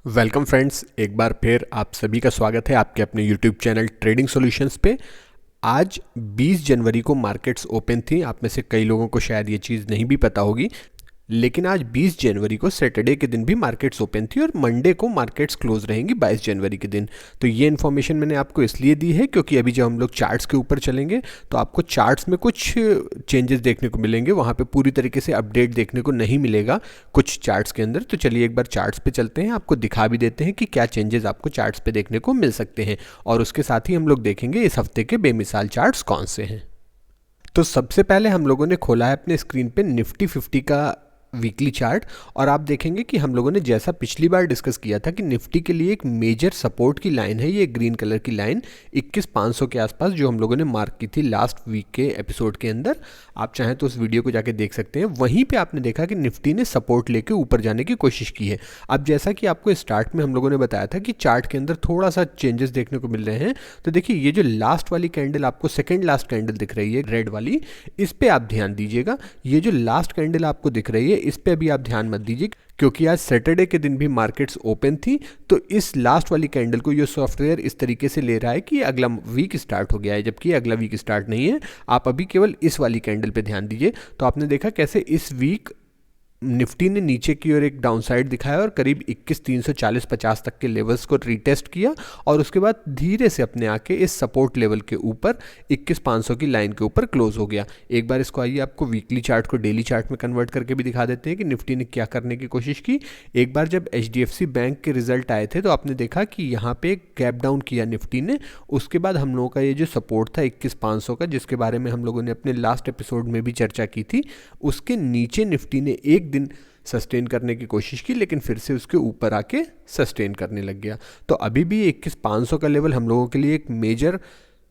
Welcome friends, एक बार फिर आप सभी का स्वागत है आपके अपने यूट्यूब चैनल ट्रेडिंग सॉल्यूशंस पे। आज 20 जनवरी को मार्केट्स ओपन थी। आप में से कई लोगों को शायद ये चीज़ नहीं भी पता होगी, लेकिन आज 20 जनवरी को सैटरडे के दिन भी मार्केट्स ओपन थी और मंडे को मार्केट्स क्लोज रहेंगी 22 जनवरी के दिन। तो ये इन्फॉर्मेशन मैंने आपको इसलिए दी है क्योंकि अभी जब हम लोग चार्ट्स के ऊपर चलेंगे तो आपको चार्ट्स में कुछ चेंजेस देखने को मिलेंगे। वहाँ पे पूरी तरीके से अपडेट देखने को नहीं मिलेगा कुछ चार्ट्स के अंदर। तो चलिए एक बार चार्ट्स पे चलते हैं, आपको दिखा भी देते हैं कि क्या चेंजेस आपको चार्ट्स पे देखने को मिल सकते हैं, और उसके साथ ही हम लोग देखेंगे इस हफ्ते के बेमिसाल चार्ट्स कौन से हैं। तो सबसे पहले हम लोगों ने खोला है अपने स्क्रीन पे निफ्टी 50 का वीकली चार्ट, और आप देखेंगे कि हम लोगों ने जैसा पिछली बार डिस्कस किया था कि निफ्टी के लिए एक मेजर सपोर्ट की लाइन है, ये ग्रीन कलर की लाइन 21,500 के आसपास जो हम लोगों ने मार्क की थी लास्ट वीक के एपिसोड के अंदर। आप चाहें तो उस वीडियो को जाके देख सकते हैं। वहीं पे आपने देखा कि निफ्टी ने सपोर्ट लेके ऊपर जाने की कोशिश की है। अब जैसा कि आपको स्टार्ट में हम लोगों ने बताया था कि चार्ट के अंदर थोड़ा सा चेंजेस देखने को मिल रहे हैं, तो देखिए ये जो लास्ट वाली कैंडल आपको सेकेंड लास्ट कैंडल दिख रही है रेड वाली, इस पे आप ध्यान दीजिएगा। ये जो लास्ट कैंडल आपको दिख रही है इस पे अभी आप ध्यान मत दीजिए क्योंकि आज सैटरडे के दिन भी मार्केट्स ओपन थी। तो इस लास्ट वाली कैंडल को ये सॉफ्टवेयर इस तरीके से ले रहा है कि अगला वीक स्टार्ट हो गया है, जबकि अगला वीक स्टार्ट नहीं है। आप अभी केवल इस वाली कैंडल पे ध्यान दीजिए। तो आपने देखा कैसे इस वीक निफ्टी ने नीचे की ओर एक डाउनसाइड दिखाया और करीब 21,340-50 तक के लेवल्स को रीटेस्ट किया, और उसके बाद धीरे से अपने आके इस सपोर्ट लेवल के ऊपर 21,500 की लाइन के ऊपर क्लोज हो गया। एक बार इसको आइए आपको वीकली चार्ट को डेली चार्ट में कन्वर्ट करके भी दिखा देते हैं कि निफ्टी ने क्या करने की कोशिश की। एक बार जब HDFC बैंक के रिजल्ट आए थे तो आपने देखा कि यहाँ पे एक गैप डाउन किया निफ्टी ने। उसके बाद हम लोगों का ये जो सपोर्ट था 21,500 का, जिसके बारे में हम लोगों ने अपने लास्ट एपिसोड में भी चर्चा की थी, उसके नीचे निफ्टी ने एक दिन सस्टेन करने की कोशिश की, लेकिन फिर से उसके ऊपर आके सस्टेन करने लग गया। तो अभी भी 21,500 का लेवल हम लोगों के लिए एक मेजर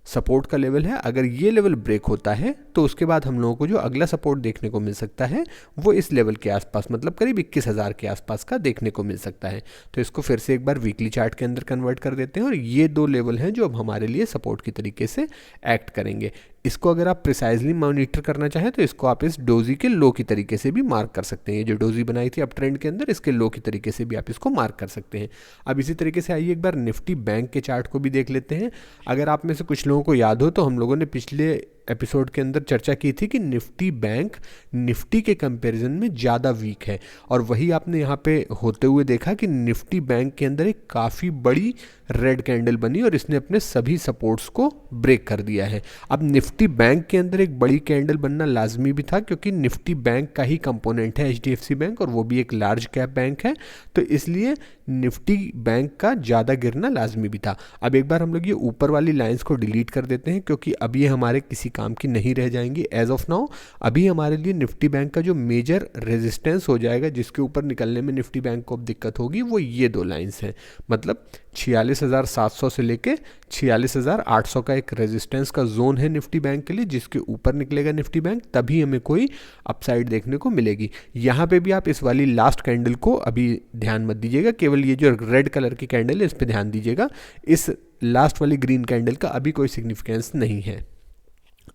सपोर्ट का लेवल है। अगर ये लेवल ब्रेक होता है तो उसके बाद हम लोगों को जो अगला सपोर्ट देखने को मिल सकता है वो इस लेवल के आसपास, मतलब करीब 21,000 के आसपास का देखने को मिल सकता है। तो इसको फिर से एक बार वीकली चार्ट के अंदर कन्वर्ट कर देते हैं, और ये दो लेवल हैं जो अब हमारे लिए सपोर्ट की तरीके से एक्ट करेंगे। इसको अगर आप प्रिसाइजली मॉनिटर करना चाहें तो इसको आप इस डोजी के लो की तरीके से भी मार्क कर सकते हैं। ये जो डोजी बनाई थी अप ट्रेंड के अंदर, इसके लो की तरीके से भी आप इसको मार्क कर सकते हैं। अब इसी तरीके से आइए एक बार निफ्टी बैंक के चार्ट को भी देख लेते हैं। अगर आप में से कुछ लोगों को याद हो तो हम लोगों ने पिछले एपिसोड के अंदर चर्चा की थी कि निफ्टी बैंक निफ्टी के कंपैरिजन में ज़्यादा वीक है, और वही आपने यहाँ पे होते हुए देखा कि निफ्टी बैंक के अंदर एक काफ़ी बड़ी रेड कैंडल बनी और इसने अपने सभी सपोर्ट्स को ब्रेक कर दिया है। अब निफ्टी बैंक के अंदर एक बड़ी कैंडल बनना लाजमी भी था क्योंकि निफ्टी बैंक का ही कंपोनेंट है HDFC बैंक, और वो भी एक लार्ज कैप बैंक है, तो इसलिए निफ्टी बैंक का ज़्यादा गिरना लाजमी भी था। अब एक बार हम लोग ये ऊपर वाली लाइंस को डिलीट कर देते हैं क्योंकि अब ये हमारे किसी काम की नहीं रह जाएंगी एज ऑफ नाउ। अभी हमारे लिए निफ्टी बैंक का जो मेजर रेजिस्टेंस हो जाएगा, जिसके ऊपर निकलने में निफ्टी बैंक को अब दिक्कत होगी, वो ये दो लाइंस हैं। मतलब 46,700 से लेके 46,800 का एक रेजिस्टेंस का जोन है निफ्टी बैंक के लिए, जिसके ऊपर निकलेगा निफ्टी बैंक तभी हमें कोई अपसाइड देखने को मिलेगी। यहाँ पे भी आप इस वाली लास्ट कैंडल को अभी ध्यान मत दीजिएगा, केवल ये जो रेड कलर की कैंडल है इस पे ध्यान दीजिएगा। इस लास्ट वाली ग्रीन कैंडल का अभी कोई सिग्निफिकेंस नहीं है।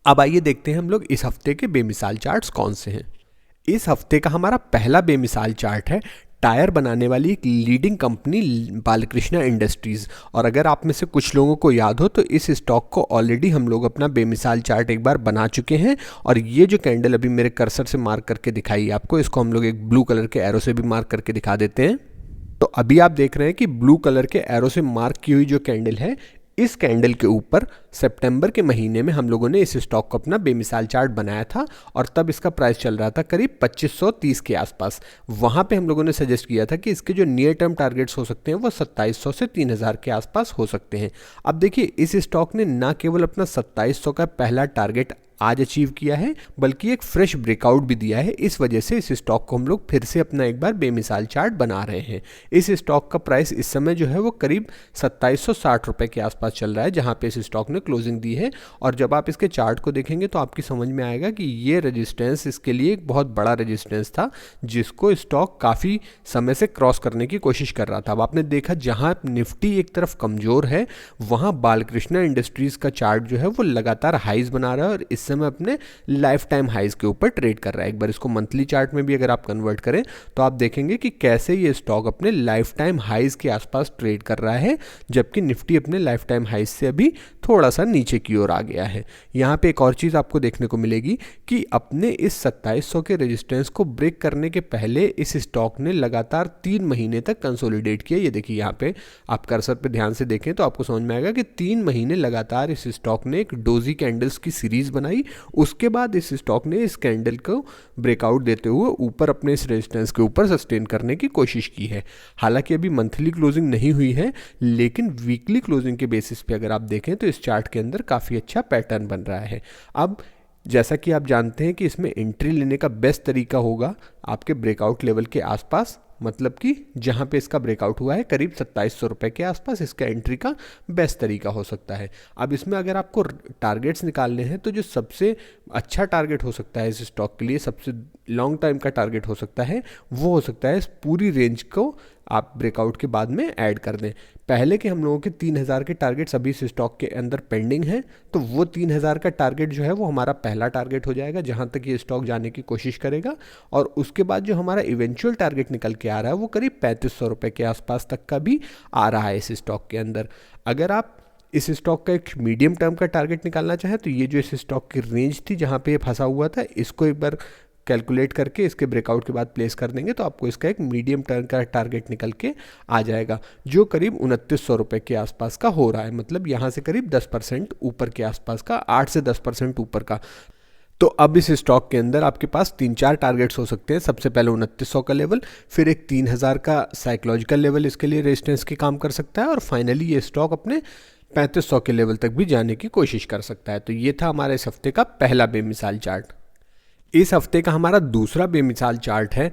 अब आइए देखते हैं हम लोग इस हफ्ते के बेमिसाल चार्ट्स कौन से हैं। इस हफ्ते का हमारा पहला बेमिसाल चार्ट है टायर बनाने वाली एक लीडिंग कंपनी बालकृष्णा इंडस्ट्रीज़। और अगर आप में से कुछ लोगों को याद हो तो इस स्टॉक को ऑलरेडी हम लोग अपना बेमिसाल चार्ट एक बार बना चुके हैं, और ये जो कैंडल अभी मेरे कर्सर से मार्क करके दिखाई आपको, इसको हम लोग एक ब्लू कलर के एरो से भी मार्क करके दिखा देते हैं। तो अभी आप देख रहे हैं कि ब्लू कलर के एरो से मार्क की हुई जो कैंडल है, इस कैंडल के ऊपर सितंबर के महीने में हम लोगों ने इस स्टॉक को अपना बेमिसाल चार्ट बनाया था, और तब इसका प्राइस चल रहा था करीब 2530 के आसपास। वहाँ पे हम लोगों ने सजेस्ट किया था कि इसके जो नियर टर्म टारगेट्स हो सकते हैं वो 2700 से 3000 के आसपास हो सकते हैं। अब देखिए इस स्टॉक ने ना केवल अपना 2700 का पहला टारगेट आज अचीव किया है, बल्कि एक फ्रेश ब्रेकआउट भी दिया है। इस वजह से इस स्टॉक को हम लोग फिर से अपना एक बार बेमिसाल चार्ट बना रहे हैं। इस स्टॉक का प्राइस इस समय जो है वो करीब 2760 रुपये के आसपास चल रहा है, जहां पे इस स्टॉक ने क्लोजिंग दी है। और जब आप इसके चार्ट को देखेंगे तो आपकी समझ में आएगा कि ये रेजिस्टेंस इसके लिए एक बहुत बड़ा रेजिस्टेंस था, जिसको स्टॉक काफ़ी समय से क्रॉस करने की कोशिश कर रहा था। अब आपने देखा जहाँ निफ्टी एक तरफ कमज़ोर है, वहाँ बालकृष्णा इंडस्ट्रीज़ का चार्ट जो है वो लगातार हाइज बना रहा है, और इस समय अपने लाइफ टाइम हाइज के ऊपर ट्रेड कर रहा है। एक बार इसको मंथली चार्ट में भी अगर आप कन्वर्ट करें तो आप देखेंगे कि कैसे ये स्टॉक अपने लाइफ टाइम हाइज के आसपास ट्रेड कर रहा है, जबकि निफ्टी अपने लाइफ टाइम हाइज से अभी थोड़ा सा नीचे की ओर आ गया है। यहाँ पे एक और चीज़ आपको देखने को मिलेगी कि अपने इस 2700 के रेजिस्टेंस को ब्रेक करने के पहले इस स्टॉक ने लगातार 3 महीने तक कंसोलिडेट किया। ये देखिए यहाँ पे आप कर्सर पे ध्यान से देखें तो आपको समझ में आएगा कि 3 महीने लगातार इस स्टॉक ने एक डोजी कैंडल्स की सीरीज बनाई। उसके बाद इस स्टॉक ने इस कैंडल को ब्रेकआउट देते हुए ऊपर अपने इस रेजिस्टेंस के ऊपर सस्टेन करने की कोशिश की है। हालांकि अभी मंथली क्लोजिंग नहीं हुई है, लेकिन वीकली क्लोजिंग के बेसिस पे अगर आप देखें तो इस चार्ट के अंदर काफ़ी अच्छा पैटर्न बन रहा है। अब जैसा कि आप जानते हैं कि इसमें एंट्री लेने का बेस्ट तरीका होगा आपके ब्रेकआउट लेवल के आसपास, मतलब कि जहाँ पे इसका ब्रेकआउट हुआ है करीब 2700 रुपये के आसपास इसका एंट्री का बेस्ट तरीका हो सकता है। अब इसमें अगर आपको टारगेट्स निकालने हैं तो जो सबसे अच्छा टारगेट हो सकता है इस स्टॉक के लिए, सबसे लॉन्ग टाइम का टारगेट हो सकता है, वो हो सकता है इस पूरी रेंज को आप ब्रेकआउट के बाद में ऐड कर दें। पहले के हम लोगों के 3000 के टारगेट्स अभी इस स्टॉक के अंदर पेंडिंग हैं, तो वो 3000 का टारगेट जो है वो हमारा पहला टारगेट हो जाएगा जहां तक ये स्टॉक जाने की कोशिश करेगा। और उसके बाद जो हमारा इवेंचुअल टारगेट निकल के आ रहा है वो करीब 3500 रुपये के आसपास तक का भी आ रहा है इस स्टॉक के अंदर। अगर आप इस स्टॉक का एक मीडियम टर्म का टारगेट निकालना चाहें तो ये जो इस स्टॉक की रेंज थी जहाँ पे ये फंसा हुआ था, इसको एक बार कैलकुलेट करके इसके ब्रेकआउट के बाद प्लेस कर देंगे तो आपको इसका एक मीडियम टर्म का टारगेट निकल के आ जाएगा, जो करीब 2900 रुपये के आसपास का हो रहा है। मतलब यहाँ से करीब 10% ऊपर के आसपास का, 8 से 10% ऊपर का। तो अब इस स्टॉक के अंदर आपके पास 3-4 टारगेट्स हो सकते हैं। सबसे पहले 2900 का लेवल, फिर एक 3000 का साइकोलॉजिकल लेवल इसके लिए रेजिस्टेंस की काम कर सकता है, और फाइनली ये स्टॉक अपने 3500 के लेवल तक भी जाने की कोशिश कर सकता है। तो ये था हमारे इस हफ्ते का पहला बेमिसाल चार्ट। इस हफ्ते का हमारा दूसरा बेमिसाल चार्ट है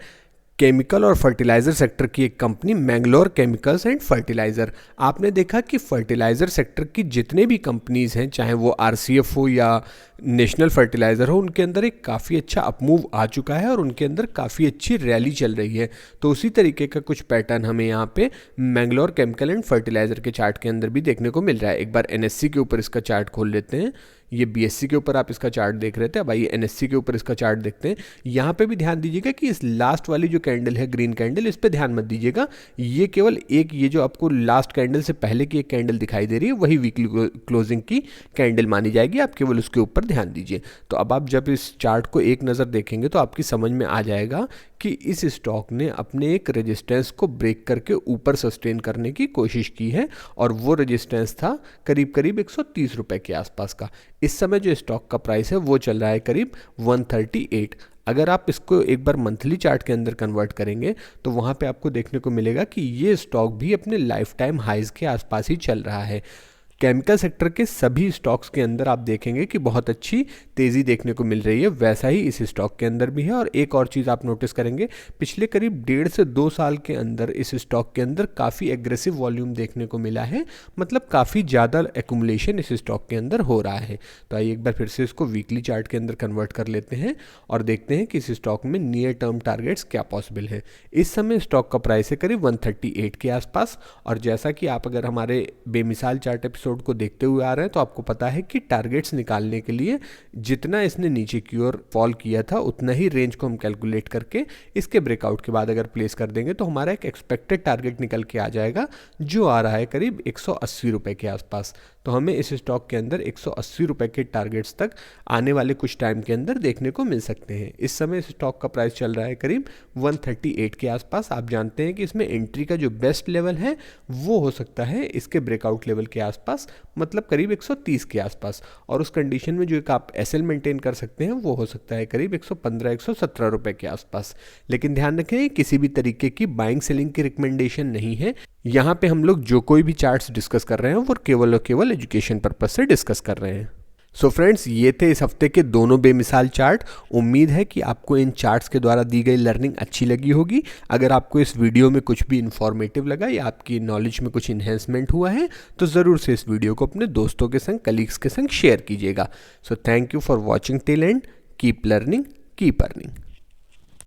केमिकल और फर्टिलाइज़र सेक्टर की एक company Mangalore chemicals and fertiliser. आपने देखा कि फर्टिलाइज़र सेक्टर की जितने भी कंपनीज़ हैं, चाहे वो आरसीएफ हो या नेशनल फर्टिलाइज़र हो, उनके अंदर एक काफ़ी अच्छा अपमूव आ चुका है और उनके अंदर काफ़ी अच्छी रैली चल रही है। तो उसी तरीके का कुछ पैटर्न हमें यहाँ पे मैंगलोर केमिकल एंड फर्टिलाइज़र के चार्ट के अंदर भी देखने को मिल रहा है। एक बार एनएससी के ऊपर इसका चार्ट खोल लेते हैं। ये बीएससी के ऊपर आप इसका चार्ट देख रहे थे, अब आइए एनएससी के ऊपर इसका चार्ट देखते हैं। यहाँ पे भी ध्यान दीजिएगा कि इस लास्ट वाली जो कैंडल है ग्रीन कैंडल, इस पे ध्यान मत दीजिएगा। ये केवल एक, ये जो आपको लास्ट कैंडल से पहले की एक कैंडल दिखाई दे रही है वही वीकली क्लोजिंग की कैंडल मानी जाएगी, आप केवल उसके ऊपर ध्यान दीजिए। तो अब आप जब इस चार्ट को एक नज़र देखेंगे तो आपकी समझ में आ जाएगा कि इस स्टॉक ने अपने एक रेजिस्टेंस को ब्रेक करके ऊपर सस्टेन करने की कोशिश की है, और वो रेजिस्टेंस था करीब करीब 130 रुपये के आसपास का। इस समय जो स्टॉक का प्राइस है वो चल रहा है करीब 138। अगर आप इसको एक बार मंथली चार्ट के अंदर कन्वर्ट करेंगे तो वहाँ पे आपको देखने को मिलेगा कि ये स्टॉक भी अपने लाइफ टाइम हाइज के आसपास ही चल रहा है। केमिकल सेक्टर के सभी स्टॉक्स के अंदर आप देखेंगे कि बहुत अच्छी तेज़ी देखने को मिल रही है, वैसा ही इस स्टॉक के अंदर भी है। और एक और चीज़ आप नोटिस करेंगे, पिछले करीब 1.5 से 2 साल के अंदर इस स्टॉक के अंदर काफ़ी एग्रेसिव वॉल्यूम देखने को मिला है, मतलब काफ़ी ज़्यादा एक्यूमुलेशन इस स्टॉक के अंदर हो रहा है। तो आइए एक बार फिर से इसको वीकली चार्ट के अंदर कन्वर्ट कर लेते हैं और देखते हैं कि इस स्टॉक में नियर टर्म टारगेट्स क्या पॉसिबल है। इस समय स्टॉक का प्राइस है करीब 138 के आसपास, और जैसा कि आप अगर हमारे बेमिसाल चार्ट एपिसोड को देखते हुए आ रहे हैं तो आपको पता है कि टारगेट्स निकालने के लिए जितना इसने नीचे की ओर फॉल किया था उतना ही रेंज को हम कैलकुलेट करके इसके ब्रेकआउट के बाद अगर प्लेस कर देंगे तो हमारा एक एक्सपेक्टेड टारगेट निकल के आ जाएगा, जो आ रहा है करीब 180 रुपये के आसपास। तो हमें इस स्टॉक के अंदर 180 रुपये के टारगेट्स तक आने वाले कुछ टाइम के अंदर देखने को मिल सकते हैं। इस समय इस स्टॉक का प्राइस चल रहा है करीब 138 के आसपास। आप जानते हैं कि इसमें एंट्री का जो बेस्ट लेवल है वो हो सकता है इसके ब्रेकआउट लेवल के आसपास, मतलब करीब 130 के आसपास, और उस कंडीशन में जो एक आप एसएल मेंटेन कर सकते हैं वो हो सकता है करीब 115-117 रुपये के आसपास। लेकिन ध्यान रखें, किसी भी तरीके की बाइंग सेलिंग की रिकमेंडेशन नहीं है। यहाँ पे हम लोग जो कोई भी चार्ट्स डिस्कस कर रहे हैं वो केवल और केवल एजुकेशन पर्पस से डिस्कस कर रहे हैं। सो फ्रेंड्स, ये थे इस हफ्ते के दोनों बेमिसाल चार्ट। उम्मीद है कि आपको इन चार्ट्स के द्वारा दी गई लर्निंग अच्छी लगी होगी। अगर आपको इस वीडियो में कुछ भी इन्फॉर्मेटिव लगा या आपकी नॉलेज में कुछ इन्हेंसमेंट हुआ है तो ज़रूर से इस वीडियो को अपने दोस्तों के संग, कलीग्स के संग शेयर कीजिएगा। So thank you for watching till and, keep learning, keep earning.